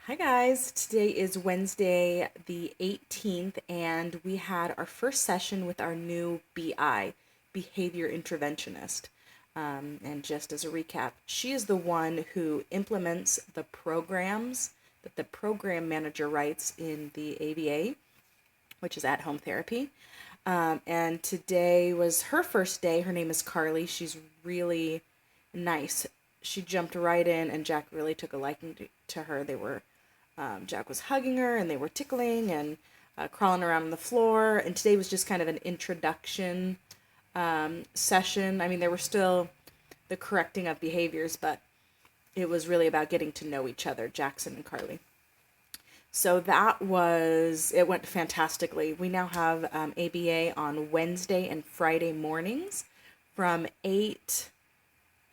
Hi guys, today is Wednesday the 18th, and we had our first session with our new BI, behavior interventionist. And just as a recap, she is the one who implements the programs that the program manager writes in the ABA, which is at home therapy. And today was her first day. Her name is Carly. She's really nice. She jumped right in, and Jack really took a liking to her. Jack was hugging her, and they were tickling and crawling around on the floor. And today was just kind of an introduction session. I mean, there were still the correcting of behaviors, but it was really about getting to know each other, Jackson and Carly. So it went fantastically. We now have ABA on Wednesday and Friday mornings from 8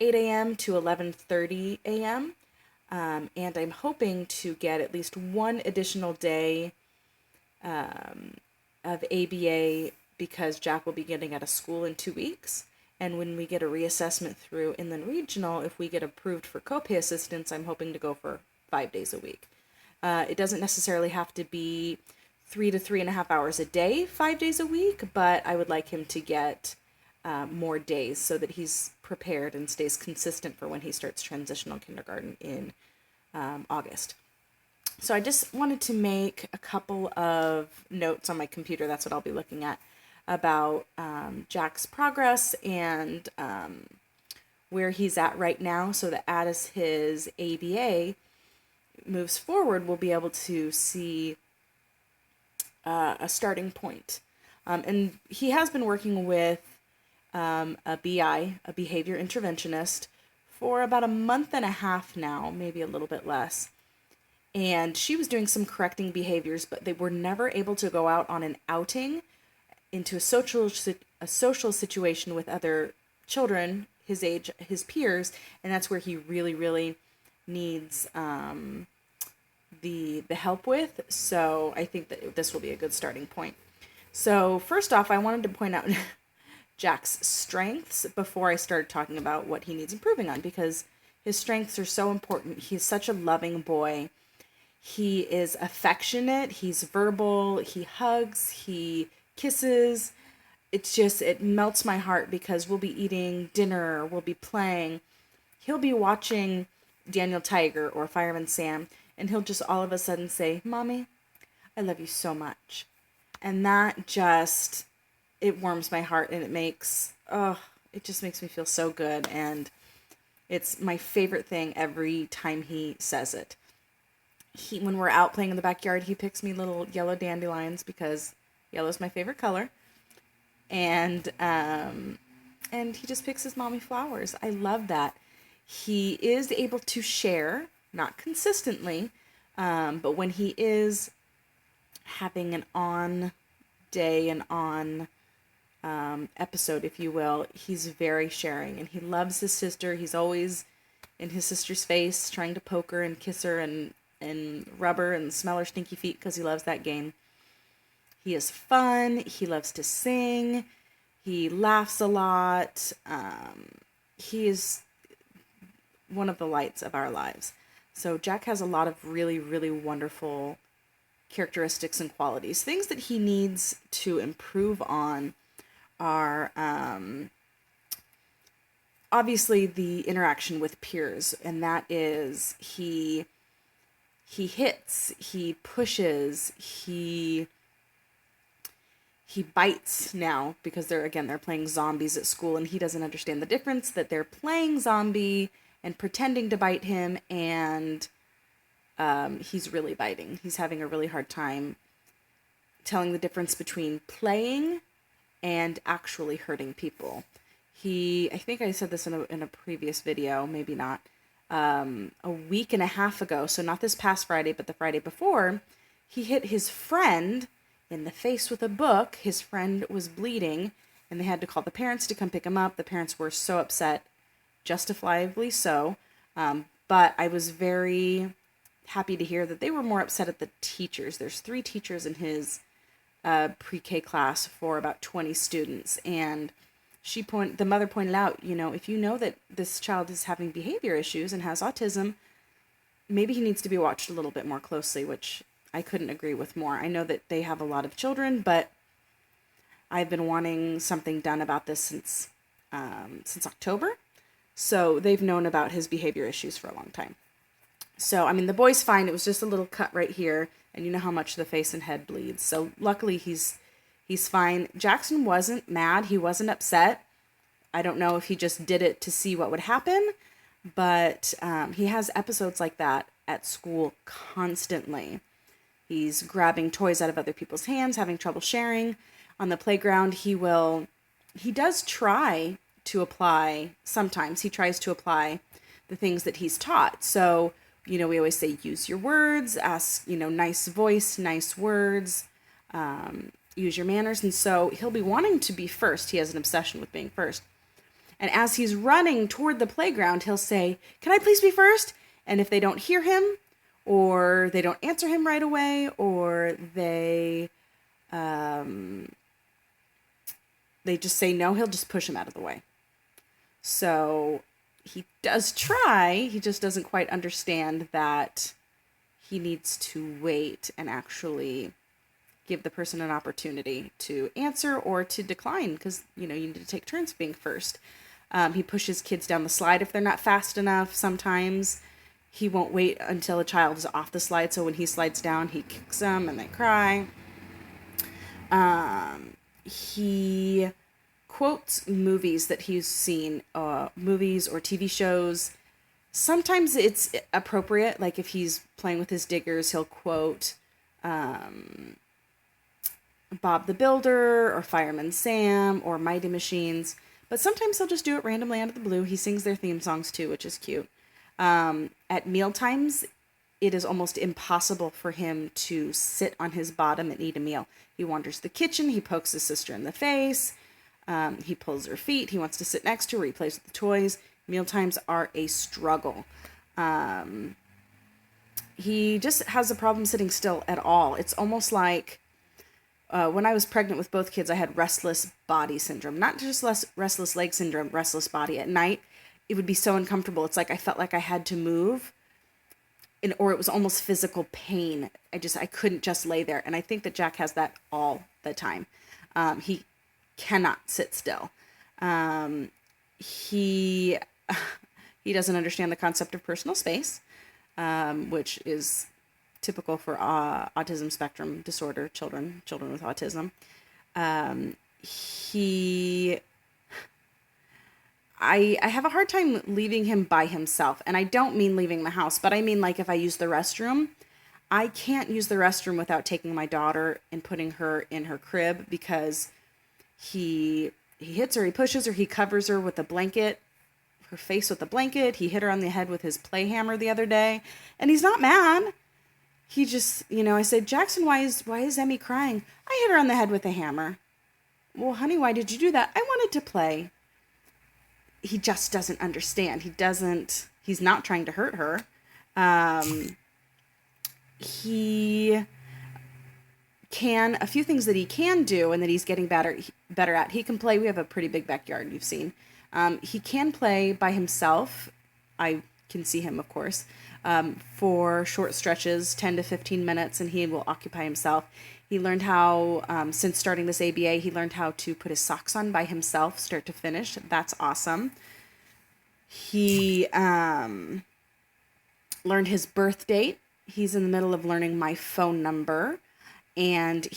a.m. to 11:30 a.m. And I'm hoping to get at least one additional day of ABA because Jack will be getting out of school in 2 weeks. And when we get a reassessment through Inland Regional, if we get approved for copay assistance, I'm hoping to go for 5 days a week. It doesn't necessarily have to be 3 to 3.5 hours a day, 5 days a week, but I would like him to get more days so that he's prepared and stays consistent for when he starts transitional kindergarten in August. So I just wanted to make a couple of notes on my computer. That's what I'll be looking at about Jack's progress and where he's at right now, so that as his ABA moves forward, we'll be able to see a starting point. And he has been working with a BI, a behavior interventionist, for about a month and a half now, maybe a little bit less. And she was doing some correcting behaviors, but they were never able to go out on an outing into a social situation with other children his age, his peers, and that's where he really, really needs the help with. So I think that this will be a good starting point. So first off, I wanted to point out Jack's strengths before I started talking about what he needs improving on, because his strengths are so important. He's such a loving boy. He is affectionate. He's verbal. He hugs. He kisses. It melts my heart because we'll be eating dinner. We'll be playing. He'll be watching Daniel Tiger or Fireman Sam, and he'll just all of a sudden say, "Mommy, I love you so much." And that just, it warms my heart, and it just makes me feel so good. And it's my favorite thing every time he says it. When we're out playing in the backyard, he picks me little yellow dandelions because yellow is my favorite color. And he just picks his mommy flowers. I love that. He is able to share, not consistently, but when he is having an on day, an on episode, if you will, he's very sharing, and he loves his sister. He's always in his sister's face, trying to poke her and kiss her and rub her and smell her stinky feet because he loves that game. He is fun. He loves to sing. He laughs a lot. He is one of the lights of our lives. So Jack has a lot of really, really wonderful characteristics and qualities. Things that he needs to improve on are obviously the interaction with peers, and that is he hits, he pushes, he bites now because they're playing zombies at school, and he doesn't understand the difference that they're playing zombie and pretending to bite him, and he's really biting. He's having a really hard time telling the difference between playing and actually hurting people. I think I said this in a previous video, maybe not, a week and a half ago, so not this past Friday, but the Friday before, he hit his friend in the face with a book. His friend was bleeding, and they had to call the parents to come pick him up. The parents were so upset, justifiably so, but I was very happy to hear that they were more upset at the teachers. There's 3 teachers in his pre-K class for about 20 students, and the mother pointed out, if you know that this child is having behavior issues and has autism, maybe he needs to be watched a little bit more closely, which I couldn't agree with more. I know that they have a lot of children, but I've been wanting something done about this since October. So they've known about his behavior issues for a long time. So, I mean, the boy's fine. It was just a little cut right here, and you know how much the face and head bleeds. So luckily he's fine. Jackson wasn't mad. He wasn't upset. I don't know if he just did it to see what would happen, but he has episodes like that at school constantly. He's grabbing toys out of other people's hands, having trouble sharing. On the playground, he does try to apply, sometimes he tries to apply the things that he's taught. So, we always say, use your words, ask, nice voice, nice words, use your manners. And so he'll be wanting to be first. He has an obsession with being first. And as he's running toward the playground, he'll say, can I please be first? And if they don't hear him, or they don't answer him right away, or they just say no, he'll just push him out of the way. So he does try, he just doesn't quite understand that he needs to wait and actually give the person an opportunity to answer or to decline, because, you need to take turns being first. He pushes kids down the slide if they're not fast enough. Sometimes he won't wait until a child is off the slide, so when he slides down, he kicks them and they cry. He quotes movies that he's seen, movies or TV shows. Sometimes it's appropriate, like if he's playing with his diggers, he'll quote Bob the Builder or Fireman Sam or Mighty Machines. But sometimes he'll just do it randomly out of the blue. He sings their theme songs too, which is cute. At mealtimes, it is almost impossible for him to sit on his bottom and eat a meal. He wanders the kitchen, he pokes his sister in the face, he pulls her feet, he wants to sit next to her, he plays with the toys. Mealtimes are a struggle. He just has a problem sitting still at all. It's almost like when I was pregnant with both kids, I had restless body syndrome. Not just restless leg syndrome, restless body. At night, it would be so uncomfortable. It's like I felt like I had to move, or it was almost physical pain. I couldn't just lay there. And I think that Jack has that all the time. He cannot sit still. He doesn't understand the concept of personal space, which is typical for autism spectrum disorder children with autism. I have a hard time leaving him by himself, and I don't mean leaving the house, but I mean like if I use the restroom, I can't use the restroom without taking my daughter and putting her in her crib, because he hits her, he pushes her, he covers her with a blanket, her face with a blanket. He hit her on the head with his play hammer the other day, and he's not mad. He just, I said, Jackson, why is Emmy crying? I hit her on the head with a hammer. Well, honey, why did you do that? I wanted to play. He just doesn't understand. He's not trying to hurt her. A few things that he can do and that he's getting better at. He can play. We have a pretty big backyard, you've seen. He can play by himself. I can see him, of course, for short stretches, 10 to 15 minutes, and he will occupy himself. He learned how, since starting this ABA, he learned how to put his socks on by himself, start to finish. That's awesome. He learned his birth date. He's in the middle of learning my phone number. And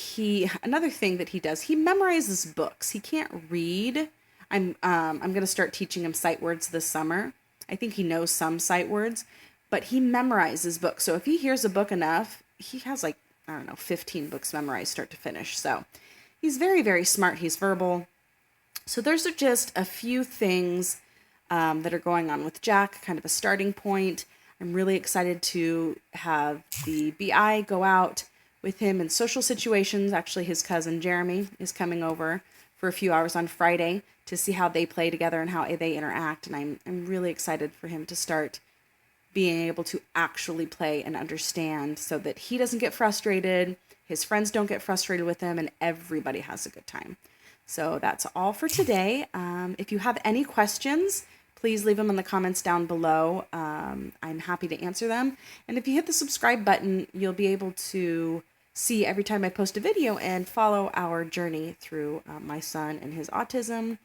another thing that he does, he memorizes books. He can't read. I'm going to start teaching him sight words this summer. I think he knows some sight words, but he memorizes books. So if he hears a book enough, he has 15 books memorized start to finish. So he's very, very smart. He's verbal. So those are just a few things that are going on with Jack, kind of a starting point. I'm really excited to have the BI go out with him in social situations. Actually, his cousin Jeremy is coming over for a few hours on Friday to see how they play together and how they interact. And I'm really excited for him to start being able to actually play and understand, so that he doesn't get frustrated, his friends don't get frustrated with him, and everybody has a good time. So that's all for today. If you have any questions, please leave them in the comments down below. I'm happy to answer them. And if you hit the subscribe button, you'll be able to see every time I post a video and follow our journey through my son and his autism,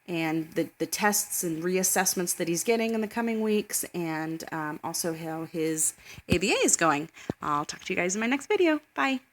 and the tests and reassessments that he's getting in the coming weeks, and also how his ABA is going. I'll talk to you guys in my next video. Bye.